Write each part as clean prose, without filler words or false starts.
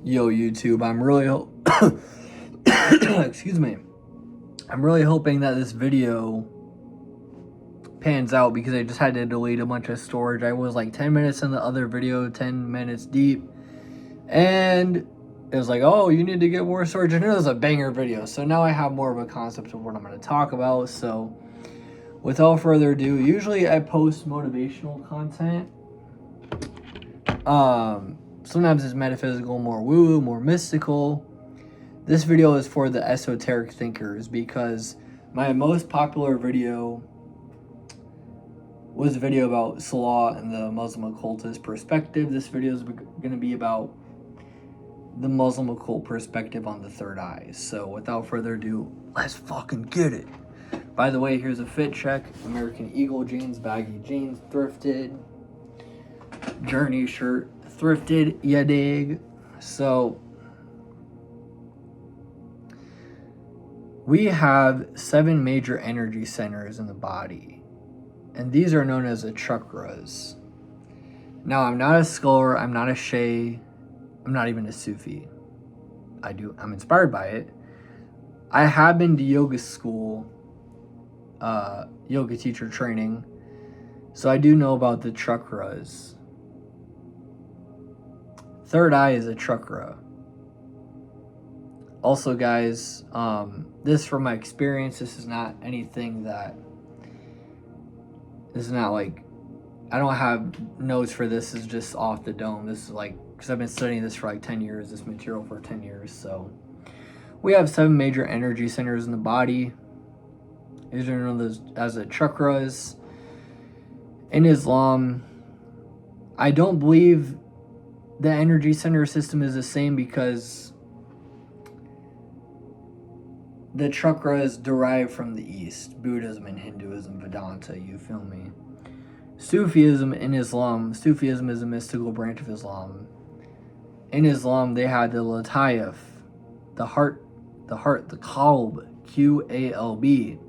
Yo, YouTube, I'm really excuse me. I'm really hoping that this video pans out because I just had to delete a bunch of storage. I was like 10 minutes in the other video, 10 minutes deep, and it was like, oh, you need to get more storage, and it was a banger video. So now I have more of a concept of what I'm going to talk about. So without further ado, usually I post motivational content. Sometimes it's metaphysical, more woo-woo, more mystical. This video is for the esoteric thinkers because my most popular video was a video about Salah and the Muslim occultist perspective. This video is going to be about the Muslim occult perspective on the third eye. So without further ado, let's fucking get it. By the way, here's a fit check. American Eagle jeans, baggy jeans, thrifted. Journey shirt, thrifted, ya dig. So we have 7 major energy centers in the body, and these are known as the chakras. Now, I'm not a scholar, I'm not a Shay, I'm not even a Sufi. I'm inspired by it. I have been to yoga school, yoga teacher training, so I do know about the chakras. Third eye is a chakra. Also, guys, this from my experience, this is not anything that, this is not like, I don't have notes for this, is just off the dome. This is like, because I've been studying this for like 10 years, this material for 10 years. So we have 7 major energy centers in the body. These are known as the chakras. In Islam, I don't believe the energy center system is the same because the chakras derive from the East. Buddhism and Hinduism, Vedanta, you feel me? Sufism in Islam, Sufism is a mystical branch of Islam. In Islam, they had the Latayif, the heart, the Qalb, Qalb,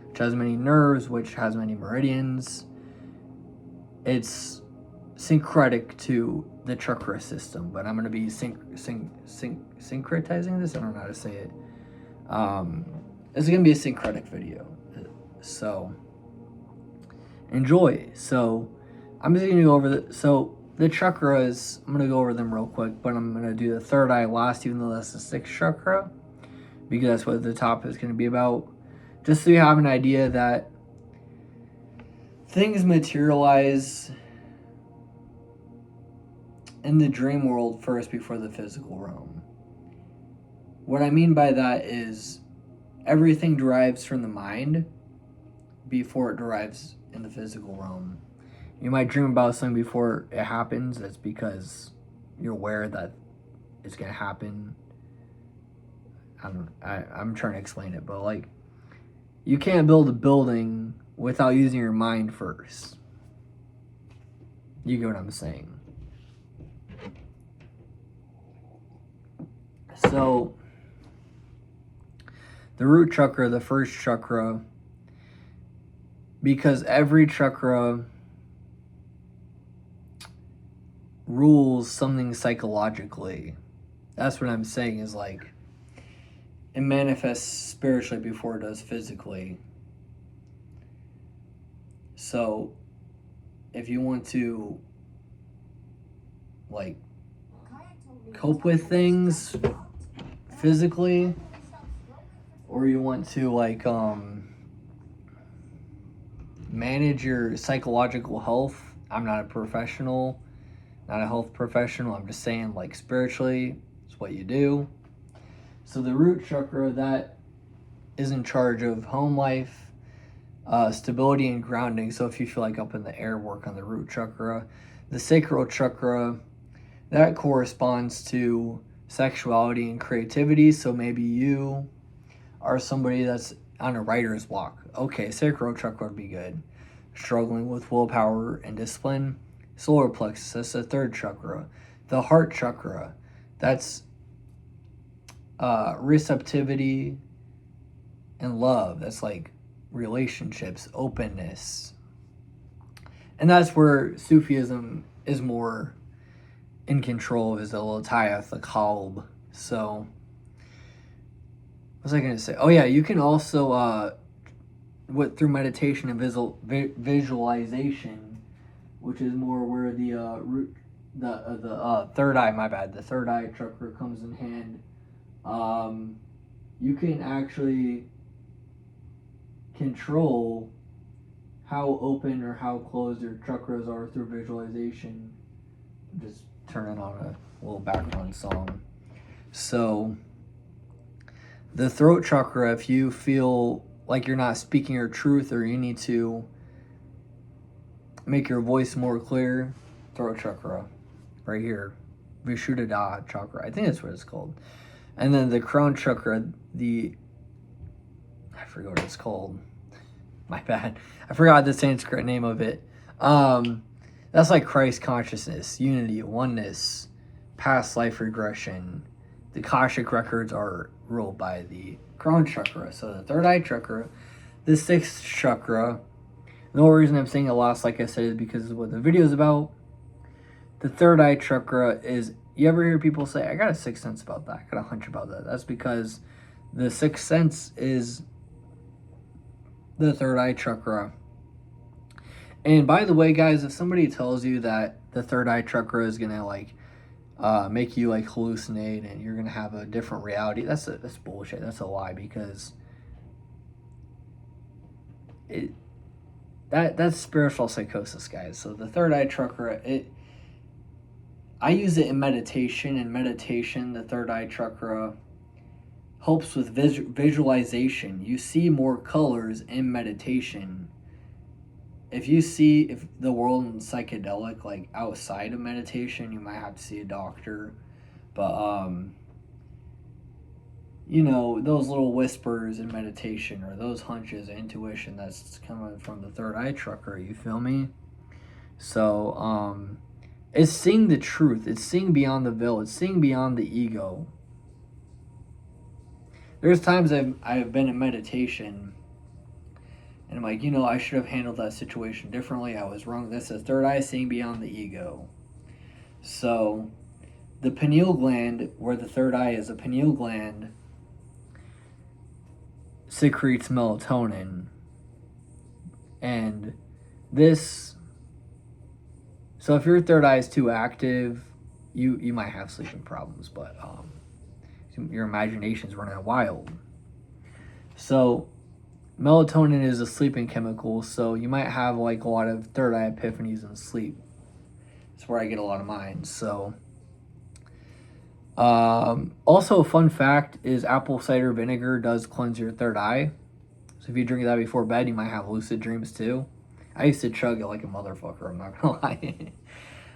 which has many nerves, which has many meridians. It's syncretic to the chakra system, but I'm going to be syncretizing this. I don't know how to say it. It's going to be a syncretic video, so enjoy. So I'm just going to go over the chakras. I'm going to go over them real quick, but I'm going to do the third eye last, even though that's the 6th chakra, because that's what the topic is going to be about. Just so you have an idea that things materialize in the dream world first before the physical realm. What I mean by that is everything derives from the mind before it derives in the physical realm. You might dream about something before it happens. That's because you're aware that it's going to happen. I'm trying to explain it, but like, you can't build a building without using your mind first. You get what I'm saying? So, the root chakra, the first chakra, because every chakra rules something psychologically. That's what I'm saying, is like, it manifests spiritually before it does physically. So, if you want to, like, cope with things physically, or you want to like manage your psychological health. I'm not a professional, not a health professional. I'm just saying, like, spiritually, it's what you do. So the root chakra, that is in charge of home life, stability and grounding. So if you feel like up in the air, work on the root chakra. The sacral chakra, that corresponds to sexuality and creativity. So maybe you are somebody that's on a writer's block. Okay, sacral chakra would be good. Struggling with willpower and discipline. Solar plexus, that's the 3rd chakra. The heart chakra, that's receptivity and love. That's like relationships, openness. And that's where Sufism is more in control of his Latayath, the Kalb. So, what was I going to say? Oh yeah, you can also through meditation and visualization, which is more where the root the third eye, my bad, the third eye chakra comes in hand. You can actually control how open or how closed your chakras are through visualization. Just turning on a little background song. So, the throat chakra, if you feel like you're not speaking your truth or you need to make your voice more clear, throat chakra, right here, Vishuddha chakra. I think that's what it's called. And then the crown chakra, I forget what it's called. My bad. I forgot the Sanskrit name of it. That's like Christ consciousness, unity, oneness, past life regression. The Akashic records are ruled by the crown chakra. So the third eye chakra, the sixth chakra. The only reason I'm saying it last, like I said, is because of what the video is about. The third eye chakra is, you ever hear people say, I got a sixth sense about that, I got a hunch about that. That's because the sixth sense is the third eye chakra. And by the way, guys, if somebody tells you that the third eye chakra is gonna make you like hallucinate and you're gonna have a different reality, that's bullshit. That's a lie, because that's spiritual psychosis, guys. So the third eye chakra, I use it in meditation. In meditation, the third eye chakra helps with visualization. You see more colors in meditation. If the world is psychedelic, like outside of meditation, you might have to see a doctor. But, those little whispers in meditation, or those hunches, intuition, that's coming from the third eye chakra, you feel me? So, it's seeing the truth. It's seeing beyond the veil. It's seeing beyond the ego. There's times I've been in meditation and I'm like, I should have handled that situation differently. I was wrong. That's the third eye, seeing beyond the ego. So, the pineal gland, where the third eye is, a pineal gland secretes melatonin. And so if your third eye is too active, you might have sleeping problems, but your imagination's running wild. So melatonin is a sleeping chemical, so you might have like a lot of third eye epiphanies in sleep. That's where I get a lot of mine. So also a fun fact is apple cider vinegar does cleanse your third eye. So if you drink that before bed, you might have lucid dreams too. I used to chug it like a motherfucker, I'm not gonna lie.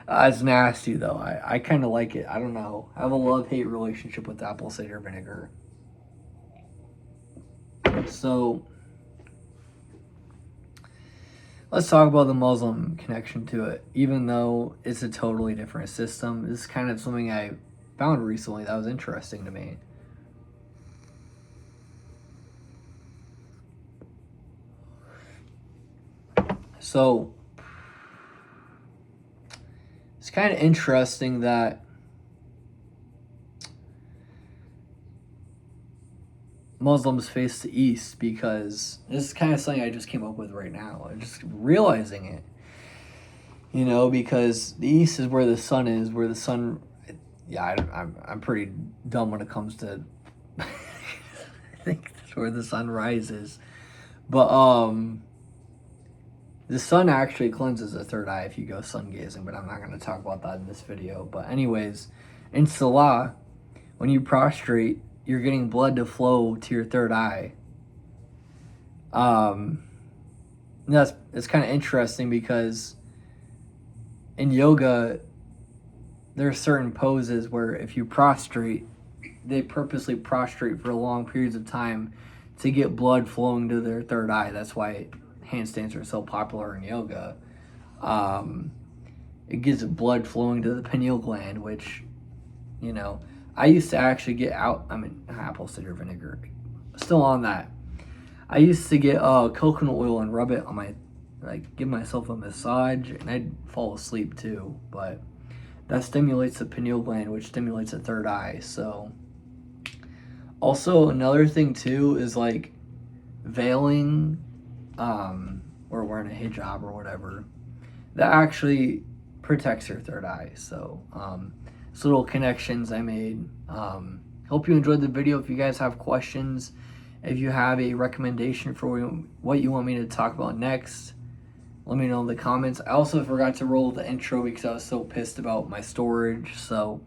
It's nasty though. I kind of like it. I don't know. I have a love-hate relationship with apple cider vinegar. So let's talk about the Muslim connection to it. Even though it's a totally different system, this is kind of something I found recently that was interesting to me. So it's kind of interesting that Muslims face the East, because this is kind of something I just came up with right now. I'm just realizing it. Because the East is where the sun is, where the sun... Yeah, I'm pretty dumb when it comes to... I think that's where the sun rises. But, the sun actually cleanses the third eye if you go sun gazing, but I'm not going to talk about that in this video. But anyways, in Salah, when you prostrate, you're getting blood to flow to your third eye. It's kind of interesting, because in yoga, there are certain poses where if you prostrate, they purposely prostrate for long periods of time to get blood flowing to their third eye. That's why handstands are so popular in yoga. It gives blood flowing to the pineal gland, which, I used to actually get apple cider vinegar. Still on that. I used to get coconut oil and rub it on give myself a massage, and I'd fall asleep too. But that stimulates the pineal gland, which stimulates the third eye. So also another thing too is like veiling, or wearing a hijab or whatever, that actually protects your third eye. So it's little connections I made. Hope you enjoyed the video. If you guys have questions, if you have a recommendation for what you want me to talk about next, let me know in the comments. I also forgot to roll the intro because I was so pissed about my storage. So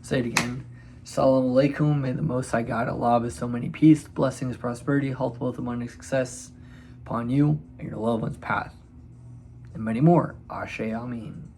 say it again. Assalamu alaikum. May the Most High God, Allah, bestow many peace, blessings, prosperity, health, wealth, abundance, success upon you and your loved one's path, and many more. Ashe Amin.